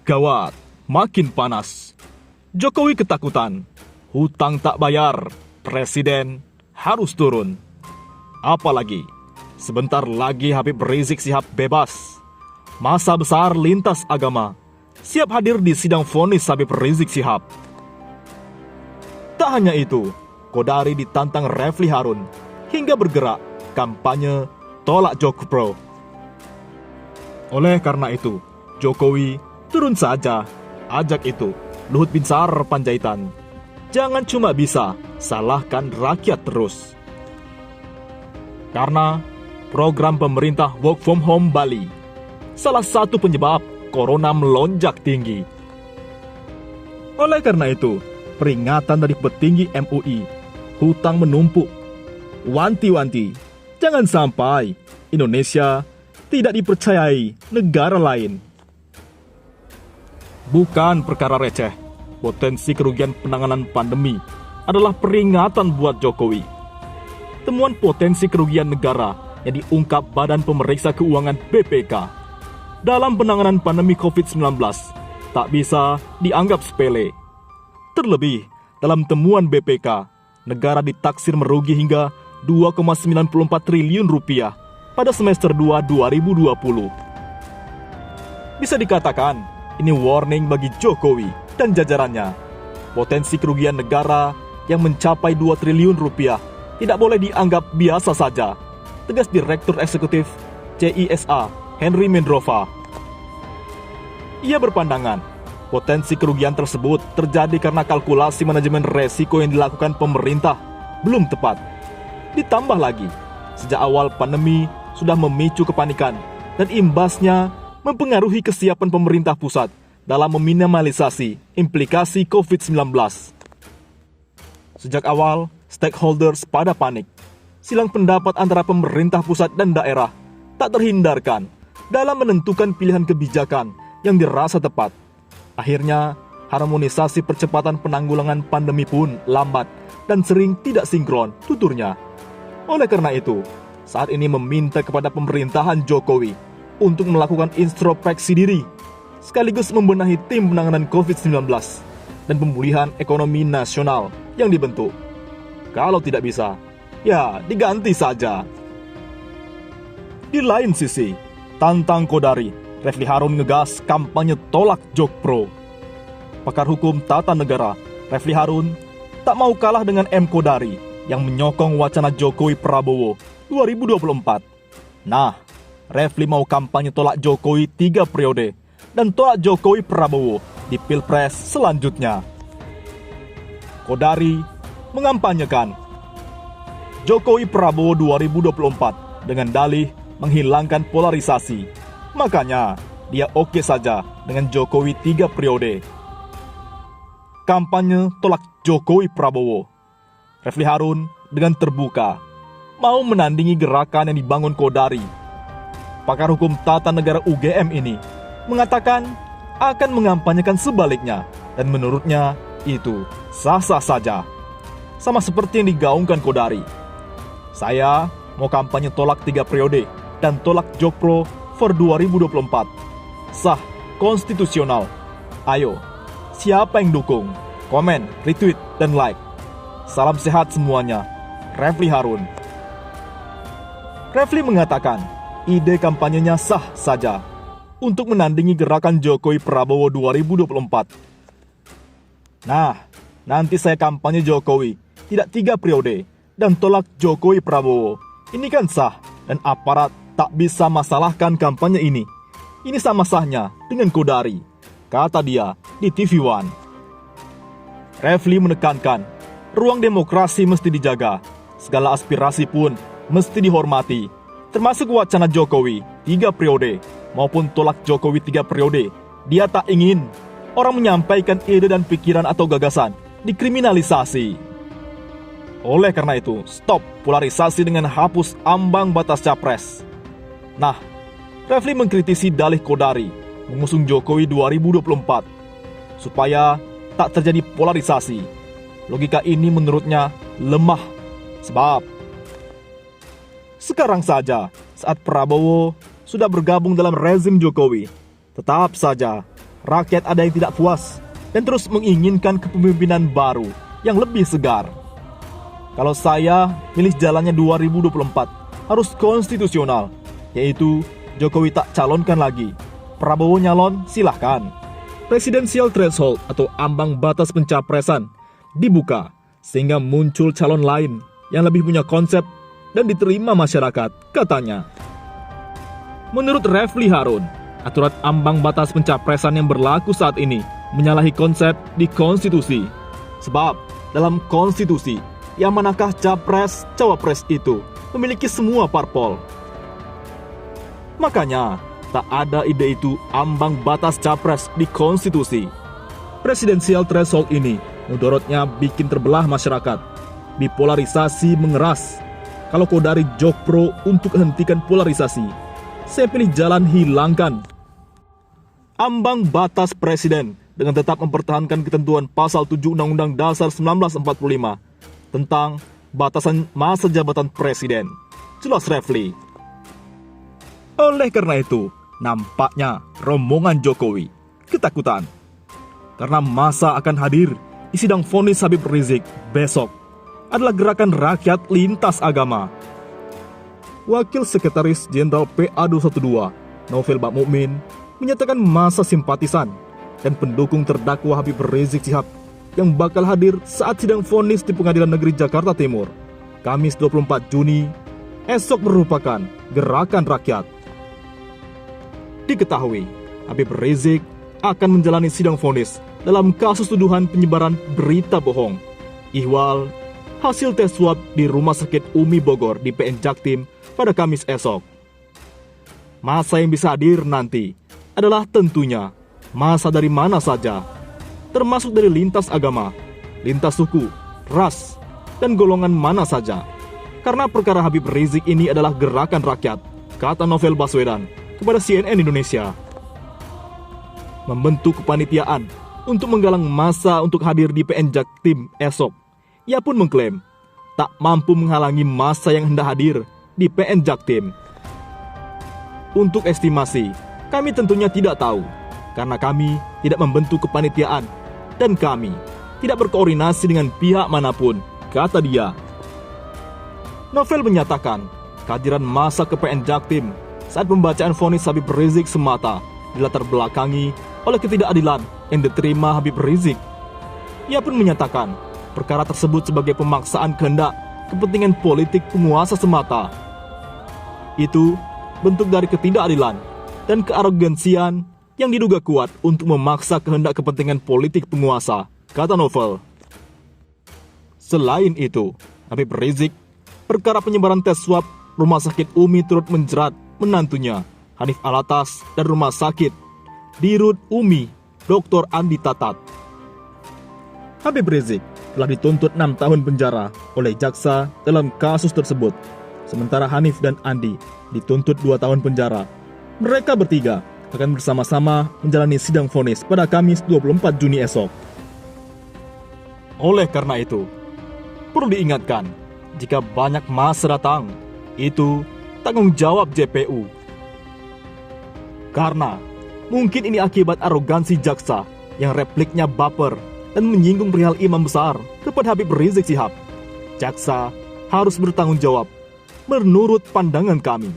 Gawat, makin panas. Jokowi ketakutan, hutang tak bayar, presiden harus turun. Apalagi, sebentar lagi Habib Rizik Syihab bebas. Masa besar lintas agama siap hadir di sidang vonis Habib Rizik Syihab. Tak hanya itu, Qodari ditantang Refli Harun hingga bergerak kampanye tolak Jokpro. Oleh karena itu, Jokowi turun saja, ajak itu Luhut Binsar Panjaitan. Jangan cuma bisa salahkan rakyat terus. Karena program pemerintah Work from Home Bali salah satu penyebab corona melonjak tinggi. Oleh karena itu, peringatan dari petinggi MUI, hutang menumpuk. Wanti-wanti, jangan sampai Indonesia tidak dipercayai negara lain. Bukan perkara receh, potensi kerugian penanganan pandemi adalah peringatan buat Jokowi. Temuan potensi kerugian negara yang diungkap Badan Pemeriksa Keuangan BPK dalam penanganan pandemi COVID-19 tak bisa dianggap sepele. Terlebih, dalam temuan BPK, negara ditaksir merugi hingga 2,94 triliun rupiah pada semester 2 2020. Bisa dikatakan, ini warning bagi Jokowi dan jajarannya. Potensi kerugian negara yang mencapai 2 triliun rupiah tidak boleh dianggap biasa saja, tegas Direktur Eksekutif CISA Henry Mendrova. Ia berpandangan, potensi kerugian tersebut terjadi karena kalkulasi manajemen resiko yang dilakukan pemerintah belum tepat. Ditambah lagi, sejak awal pandemi sudah memicu kepanikan dan imbasnya mempengaruhi kesiapan pemerintah pusat dalam meminimalisasi implikasi COVID-19. Sejak awal, stakeholders pada panik. Silang pendapat antara pemerintah pusat dan daerah tak terhindarkan dalam menentukan pilihan kebijakan yang dirasa tepat. Akhirnya, harmonisasi percepatan penanggulangan pandemi pun lambat dan sering tidak sinkron tuturnya. Oleh karena itu, saat ini meminta kepada pemerintahan Jokowi untuk melakukan introspeksi diri, sekaligus membenahi tim penanganan COVID-19 dan pemulihan ekonomi nasional yang dibentuk. Kalau tidak bisa, ya diganti saja. Di lain sisi, tantang Qodari, Refli Harun ngegas kampanye tolak Jokpro. Pakar hukum tata negara, Refli Harun, tak mau kalah dengan M. Qodari yang menyokong wacana Jokowi Prabowo 2024. Nah, Refli mau kampanye tolak Jokowi 3 periode dan tolak Jokowi Prabowo di Pilpres selanjutnya. Qodari mengampanyekan Jokowi Prabowo 2024 dengan dalih menghilangkan polarisasi. Makanya, dia oke saja dengan Jokowi 3 periode. Kampanye tolak Jokowi Prabowo. Refli Harun dengan terbuka mau menandingi gerakan yang dibangun Qodari. Pakar hukum tata negara UGM ini mengatakan akan mengampanyekan sebaliknya dan menurutnya itu sah-sah saja. Sama seperti yang digaungkan Qodari. Saya mau kampanye tolak 3 periode dan tolak Jokpro for 2024. Sah, konstitusional. Ayo, siapa yang dukung? Komen, retweet, dan like. Salam sehat semuanya. Refli Harun. Refli mengatakan, ide kampanyenya sah saja untuk menandingi gerakan Jokowi Prabowo 2024. Nah, nanti saya kampanye Jokowi, tidak 3 periode, dan tolak Jokowi Prabowo. Ini kan sah, dan aparat tak bisa masalahkan kampanye ini. Ini sama sahnya dengan Qodari, kata dia di TV One. Refli menekankan, ruang demokrasi mesti dijaga, segala aspirasi pun mesti dihormati, termasuk wacana Jokowi 3 periode maupun tolak Jokowi 3 periode. Dia tak ingin orang menyampaikan ide dan pikiran atau gagasan dikriminalisasi. Oleh karena itu, stop polarisasi dengan hapus ambang batas capres. Nah, Refli mengkritisi dalih Qodari mengusung Jokowi 2024 supaya tak terjadi polarisasi. Logika ini menurutnya lemah, sebab sekarang saja saat Prabowo sudah bergabung dalam rezim Jokowi, tetap saja rakyat ada yang tidak puas dan terus menginginkan kepemimpinan baru yang lebih segar. Kalau saya milih jalannya 2024 harus konstitusional, yaitu Jokowi tak calonkan lagi, Prabowo nyalon silahkan. Presidensial threshold atau ambang batas pencapresan dibuka sehingga muncul calon lain yang lebih punya konsep dan diterima masyarakat, katanya. Menurut Refli Harun, aturan ambang batas pencapresan yang berlaku saat ini menyalahi konsep di konstitusi. Sebab dalam konstitusi, yang manakah capres-cawapres itu memiliki semua parpol. Makanya, tak ada ide itu ambang batas capres di konstitusi. Presidensial threshold ini mudorotnya bikin terbelah masyarakat. Bipolarisasi mengeras. Kalau kau dari Jokpro untuk hentikan polarisasi, saya pilih jalan hilangkan ambang batas presiden dengan tetap mempertahankan ketentuan pasal 7 Undang-Undang Dasar 1945 tentang batasan masa jabatan presiden. Jelas Refli. Oleh karena itu, nampaknya rombongan Jokowi ketakutan karena masa akan hadir di sidang vonis Habib Rizik besok adalah gerakan rakyat lintas agama. Wakil Sekretaris Jenderal PA 212, Novel Bakmukmin, menyatakan masa simpatisan dan pendukung terdakwa Habib Rizik Syihab yang bakal hadir saat sidang vonis di Pengadilan Negeri Jakarta Timur, Kamis 24 Juni, esok merupakan gerakan rakyat. Diketahui, Habib Rizik akan menjalani sidang vonis dalam kasus tuduhan penyebaran berita bohong, ihwal, hasil tes swab di Rumah Sakit Umi Bogor di PN Jaktim pada Kamis esok. Masa yang bisa hadir nanti adalah tentunya masa dari mana saja, termasuk dari lintas agama, lintas suku, ras, dan golongan mana saja. Karena perkara Habib Rizik ini adalah gerakan rakyat, kata Novel Baswedan kepada CNN Indonesia. Membentuk kepanitiaan untuk menggalang massa untuk hadir di PN Jaktim esok. Ia pun mengklaim tak mampu menghalangi massa yang hendak hadir di PN Jaktim. Untuk estimasi, kami tentunya tidak tahu, karena kami tidak membentuk kepanitiaan dan kami tidak berkoordinasi dengan pihak manapun, kata dia. Novel menyatakan kehadiran massa ke PN Jaktim saat pembacaan vonis Habib Rizik semata dilatar belakangi oleh ketidakadilan yang diterima Habib Rizik. Ia pun menyatakan perkara tersebut sebagai pemaksaan kehendak kepentingan politik penguasa semata. Itu bentuk dari ketidakadilan dan kearogansian yang diduga kuat untuk memaksa kehendak kepentingan politik penguasa, kata Novel. Selain itu, Habib Rizik, perkara penyebaran tes swab Rumah Sakit Umi turut menjerat menantunya, Hanif Alatas, dan Rumah Sakit Dirut Umi, Dr. Andi Tatat. Habib Rizik telah dituntut 6 tahun penjara oleh jaksa dalam kasus tersebut, sementara Hanif dan Andi dituntut 2 tahun penjara. Mereka bertiga akan bersama-sama menjalani sidang vonis pada Kamis 24 Juni esok. Oleh karena itu, perlu diingatkan, jika banyak massa datang, itu tanggung jawab JPU. Karena mungkin ini akibat arogansi jaksa yang repliknya baper dan menyinggung perihal imam besar kepada Habib Rizik Syihab. Jaksa harus bertanggung jawab menurut pandangan kami.